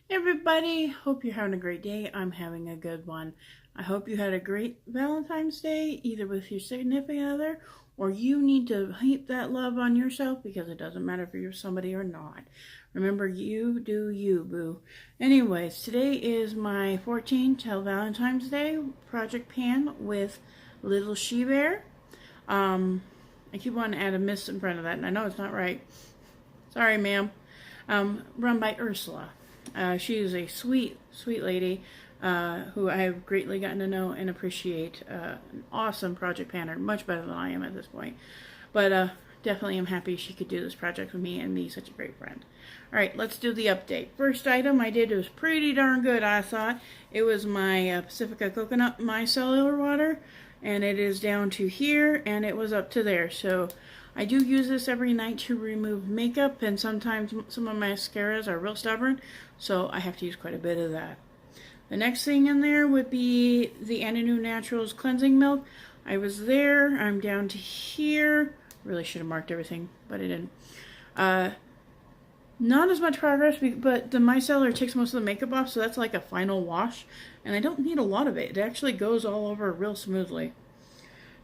Everybody, hope you're having a great day. I'm having a good one. I hope you had a great Valentine's Day, either with your significant other or you need to heap that love on yourself because it doesn't matter if you're somebody or not. Remember, you do you, boo. Anyways, today is my 14th till Valentine's Day project pan with Little She Bear. I keep wanting to add a miss in front of that, and I know it's not right. Sorry, ma'am. Run by Ursula. She is a sweet, sweet lady who I have greatly gotten to know and appreciate. An awesome project planner, much better than I am at this point. But definitely am happy she could do this project with me and be such a great friend. All right, let's do the update. First item I did was pretty darn good, I thought. It was my Pacifica Coconut Micellar Water, and it is down to here, and it was up to there. So I do use this every night to remove makeup, and sometimes some of my mascaras are real stubborn, so I have to use quite a bit of that. The next thing in there would be the Ananu Naturals Cleansing Milk. I was there, I'm down to here. Really should have marked everything, but I didn't. Not as much progress, but the micellar takes most of the makeup off, so that's like a final wash, and I don't need a lot of it. It actually goes all over real smoothly.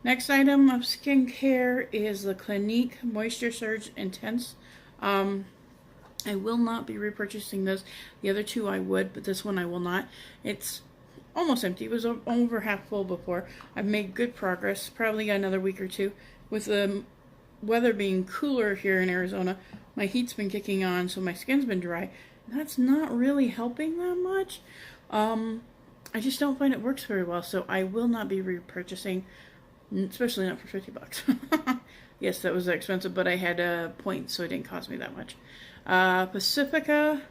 Next item of skincare is the Clinique Moisture Surge Intense. I will not be repurchasing this. The other two I would, but this one I will not. It's almost empty. It was over half full before. I've made good progress. Probably got another week or two. With the weather being cooler here in Arizona, my heat's been kicking on, so my skin's been dry. That's not really helping that much. I just don't find it works very well, so I will not be repurchasing, especially not for 50 bucks. Yes, that was expensive, but I had points, so it didn't cost me that much. Pacifica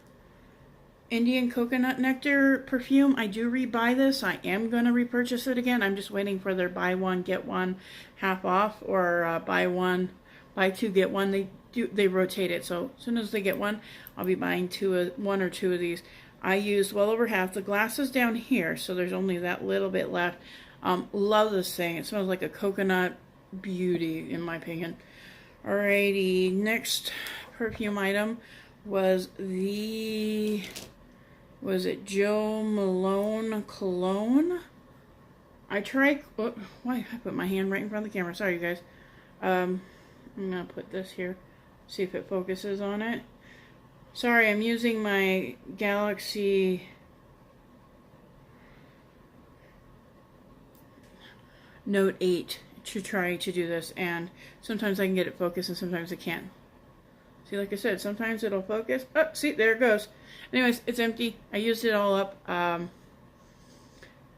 Indian Coconut Nectar perfume. I do rebuy this. I am going to repurchase it again. I'm just waiting for their buy one, get one half off, or buy two, get one. They rotate it, so as soon as they get one, I'll be buying one or two of these. I used well over half. The glass is down here, so there's only that little bit left. Love this thing. It smells like a coconut beauty, in my opinion. Alrighty, next perfume item was it Joe Malone cologne? Why I put my hand right in front of the camera. Sorry, you guys. I'm gonna put this here, see if it focuses on it. Sorry, I'm using my Galaxy Note 8 to try to do this, and sometimes I can get it focused and sometimes I can't. See, like I said, sometimes it'll focus. Oh, see, there it goes. Anyways, it's empty. I used it all up. I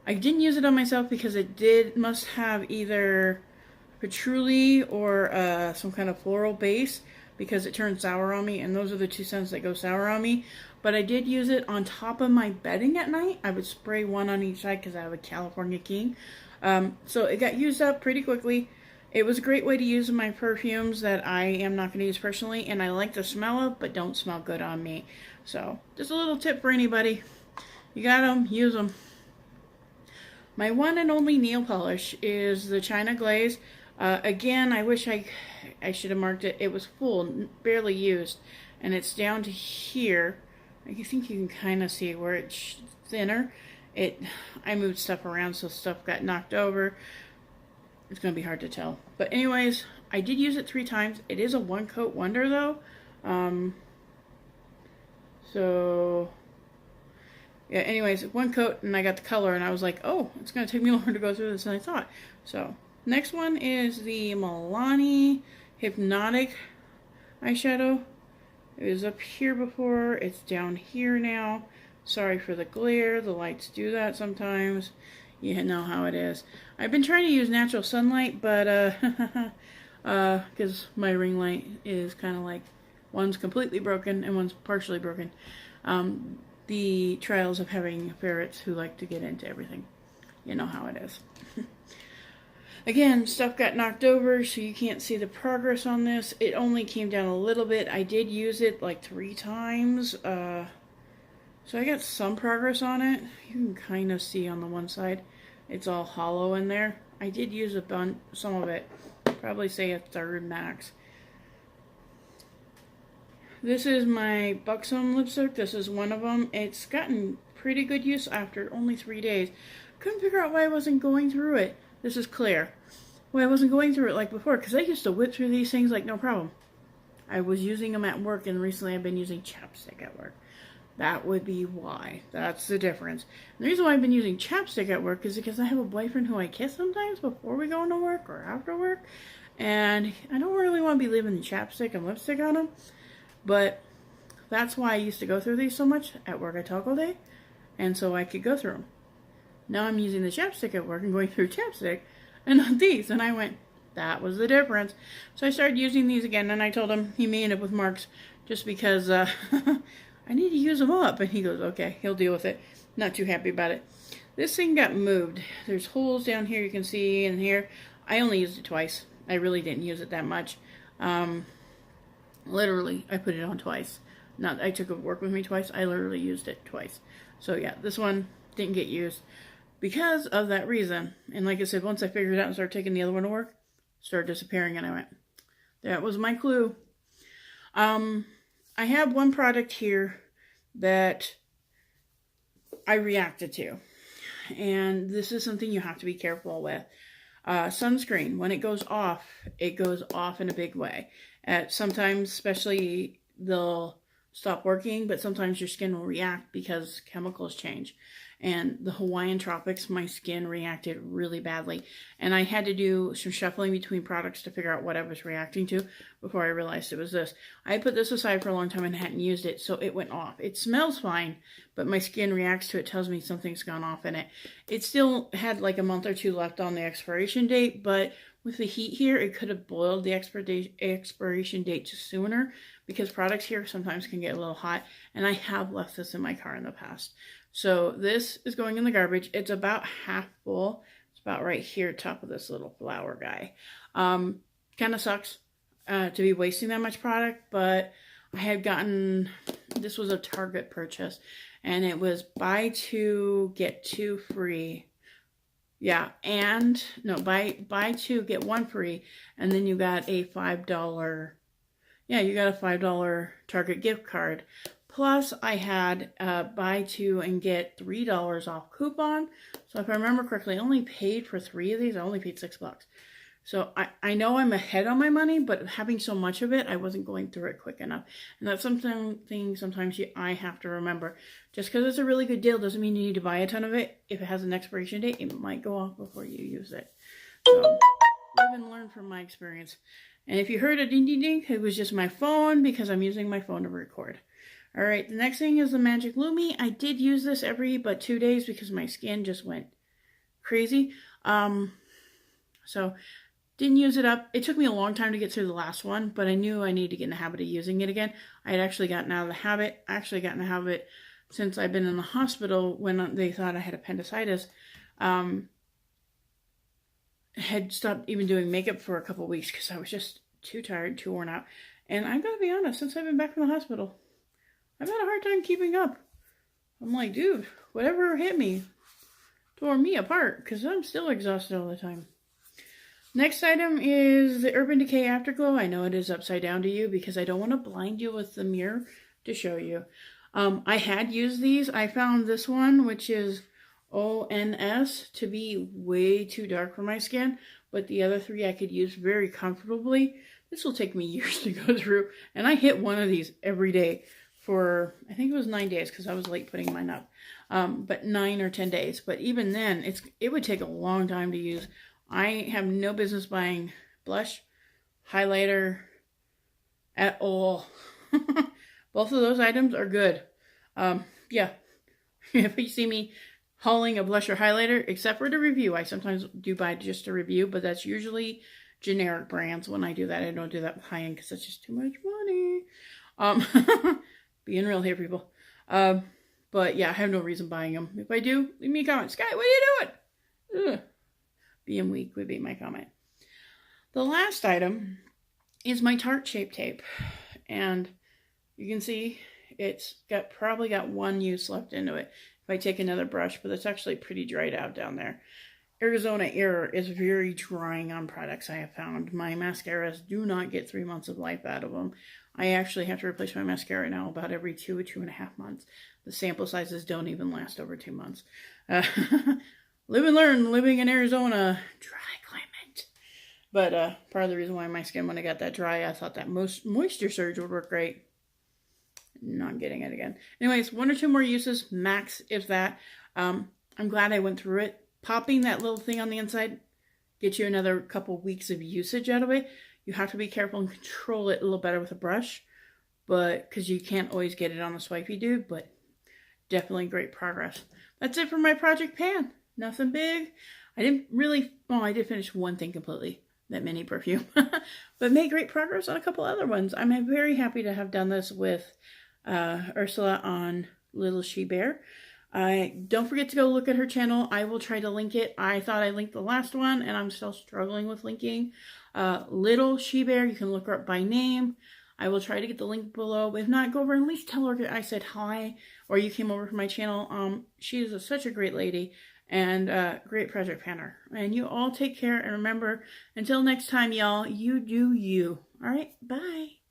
didn't use it on myself because it must have either patchouli or some kind of floral base, because it turns sour on me, and those are the two scents that go sour on me. But I did use it on top of my bedding at night. I would spray one on each side because I have a California King. So it got used up pretty quickly. It was a great way to use my perfumes that I am not going to use personally, and I like the smell of, but don't smell good on me. So just a little tip for anybody. You got them, use them. My one and only nail polish is the China Glaze. Again, I wish I should have marked it. It was full, barely used, and it's down to here. I think you can kind of see where it's thinner. I moved stuff around, so stuff got knocked over. It's going to be hard to tell. But anyways, I did use it 3 times. It is a one coat wonder though. So yeah, anyways, one coat and I got the color, and I was like, oh, it's going to take me longer to go through this than I thought. So next one is the Milani Hypnotic eyeshadow. It was up here before. It's down here now. Sorry for the glare. The lights do that sometimes. You know how it is. I've been trying to use natural sunlight, but because my ring light is kind of like, one's completely broken and one's partially broken. The trials of having ferrets who like to get into everything. You know how it is. Again, stuff got knocked over, so you can't see the progress on this. It only came down a little bit. I did use it like 3 times. So I got some progress on it. You can kind of see on the one side. It's all hollow in there. I did use some of it. Probably say a third max. This is my Buxom lipstick. This is one of them. It's gotten pretty good use after only 3 days. Couldn't figure out why I wasn't going through it. This is clear. Why I wasn't going through it like before, because I used to whip through these things like no problem. I was using them at work, and recently I've been using chapstick at work. That would be why. That's the difference. And the reason why I've been using chapstick at work is because I have a boyfriend who I kiss sometimes before we go into work or after work. And I don't really want to be leaving the chapstick and lipstick on him. But that's why I used to go through these so much. At work I talk all day. And so I could go through them. Now I'm using the chapstick at work and going through chapstick and not these. And I went, that was the difference. So I started using these again. And I told him he may end up with marks just because... I need to use them up. And he goes, okay, he'll deal with it. Not too happy about it. This thing got moved. There's holes down here you can see, and here. I only used it twice. I really didn't use it that much. Literally, I put it on twice. Not, I took it to work with me twice. I literally used it twice. So yeah, this one didn't get used because of that reason. And like I said, once I figured it out and started taking the other one to work, it started disappearing, and I went, that was my clue. I have one product here that I reacted to, and this is something you have to be careful with. Sunscreen, when it goes off in a big way. Sometimes, especially, they'll stop working, but sometimes your skin will react because chemicals change. And the Hawaiian tropics, my skin reacted really badly. And I had to do some shuffling between products to figure out what I was reacting to before I realized it was this. I put this aside for a long time and hadn't used it, so it went off. It smells fine, but my skin reacts to it, tells me something's gone off in it. It still had like a month or two left on the expiration date, but with the heat here, it could have boiled the expiration date sooner because products here sometimes can get a little hot, and I have left this in my car in the past. So this is going in the garbage. It's about half full. It's about right here, top of this little flower guy. Kind of sucks to be wasting that much product, but I had gotten, this was a Target purchase, and it was buy two, get two free. Yeah, and, no, buy two, get one free, and then you got a $5, yeah, you got a $5 Target gift card. Plus, I had buy two and get $3 off coupon. So if I remember correctly, I only paid for 3 of these. I only paid $6. So I know I'm ahead on my money, but having so much of it, I wasn't going through it quick enough. And that's something sometimes I have to remember. Just because it's a really good deal doesn't mean you need to buy a ton of it. If it has an expiration date, it might go off before you use it. So live and learn from my experience. And if you heard a ding ding ding, it was just my phone because I'm using my phone to record. All right, the next thing is the Magic Lumi. I did use this every but 2 days because my skin just went crazy. So didn't use it up. It took me a long time to get through the last one, but I knew I needed to get in the habit of using it again. I had actually gotten out of the habit. Since I've been in the hospital when they thought I had appendicitis. Had stopped even doing makeup for a couple weeks because I was just too tired, too worn out. And I'm going to be honest, since I've been back from the hospital, I've had a hard time keeping up. I'm like, dude, whatever hit me tore me apart because I'm still exhausted all the time. Next item is the Urban Decay Afterglow. I know it is upside down to you because I don't want to blind you with the mirror to show you. I had used these. I found this one, which is ONS, to be way too dark for my skin, but the other 3 I could use very comfortably. This will take me years to go through, and I hit one of these every day for, I think it was 9 days because I was late putting mine up, but 9 or 10 days. But even then, it would take a long time to use. I have no business buying blush, highlighter at all. Both of those items are good. Yeah, if you see me hauling a blush or highlighter, except for the review, I sometimes do buy just a review, but that's usually generic brands. When I do that, I don't do that with high-end because that's just too much money. Being real here, people. But yeah, I have no reason buying them. If I do, leave me a comment. Sky, what are you doing? Ugh. Being weak would be my comment. The last item is my Tarte Shape Tape. And you can see it's probably got 1 use left into it if I take another brush, but it's actually pretty dried out down there. Arizona Air is very drying on products, I have found. My mascaras do not get 3 months of life out of them. I actually have to replace my mascara now about every 2.5 months. The sample sizes don't even last over 2 months. Live and learn, living in Arizona, dry climate. But part of the reason why my skin, when I got that dry, I thought that moisture surge would work great. Not getting it again. Anyways, 1 or 2 more uses, max, if that. I'm glad I went through it. Popping that little thing on the inside gets you another couple weeks of usage out of it. You have to be careful and control it a little better with a brush, but because you can't always get it on the swipey dude, but definitely great progress. That's it for my project pan. Nothing big. I did finish one thing completely, that mini perfume, but made great progress on a couple other ones. I'm very happy to have done this with Ursula on Little She Bear. Don't forget to go look at her channel. I will try to link it. I thought I linked the last one, and I'm still struggling with linking. Little She Bear, you can look her up by name. I will try to get the link below. If not, go over and at least tell her I said hi, or you came over from my channel. She is such a great lady, and great project panner. And you all take care, and remember, until next time, y'all, you do you. All right, bye.